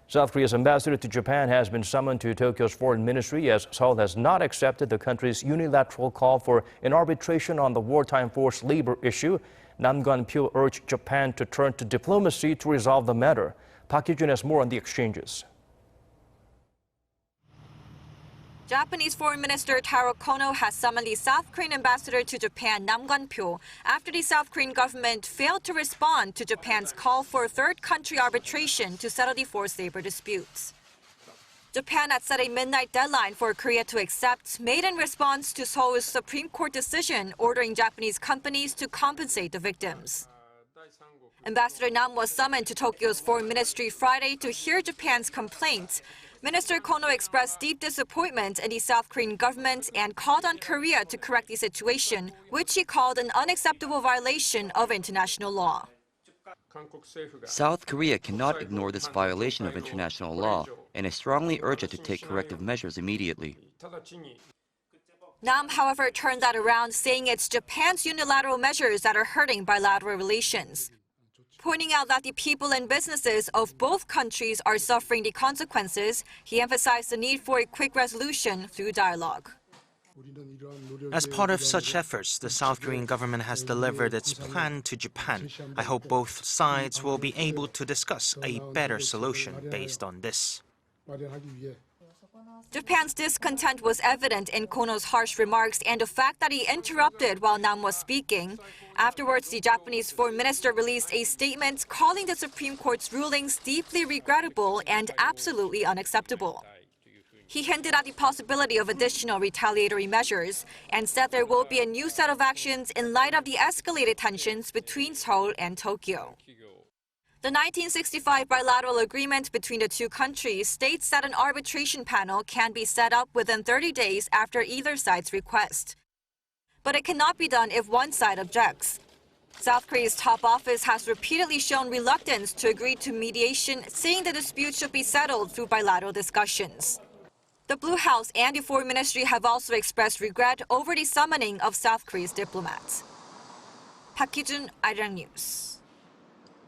South Korea's ambassador to Japan has been summoned to Tokyo's foreign ministry as Seoul has not accepted the country's unilateral call for an arbitration on the wartime forced labor issue. Nam Gwan-pyo urged Japan to turn to diplomacy to resolve the matter. Hee-jun has more on the exchanges. Japanese Foreign Minister Taro Kono has summoned the South Korean ambassador to Japan, Nam Gwan-pyo, after the South Korean government failed to respond to Japan's call for third country arbitration to settle the forced labor disputes. Japan had set a midnight deadline for Korea to accept, made in response to Seoul's Supreme Court decision ordering Japanese companies to compensate the victims. Ambassador Nam was summoned to Tokyo's foreign ministry Friday to hear Japan's complaints. Minister Kono expressed deep disappointment in the South Korean government and called on Korea to correct the situation, which he called an unacceptable violation of international law. South Korea cannot ignore this violation of international law, and I strongly urge it to take corrective measures immediately. Nam, however, turned that around, saying it's Japan's unilateral measures that are hurting bilateral relations. Pointing out that the people and businesses of both countries are suffering the consequences, he emphasized the need for a quick resolution through dialogue. As part of such efforts, the South Korean government has delivered its plan to Japan. I hope both sides will be able to discuss a better solution based on this. Japan's discontent was evident in Kono's harsh remarks and the fact that he interrupted while Nam was speaking. Afterwards, the Japanese foreign minister released a statement calling the Supreme Court's rulings deeply regrettable and absolutely unacceptable. He hinted at the possibility of additional retaliatory measures and said there will be a new set of actions in light of the escalated tensions between Seoul and Tokyo. The 1965 bilateral agreement between the two countries states that an arbitration panel can be set up within 30 days after either side's request. But it cannot be done if one side objects. South Korea's top office has repeatedly shown reluctance to agree to mediation, saying the dispute should be settled through bilateral discussions. The Blue House and the Foreign Ministry have also expressed regret over the summoning of South Korea's diplomats. Hee-jun, Arirang News.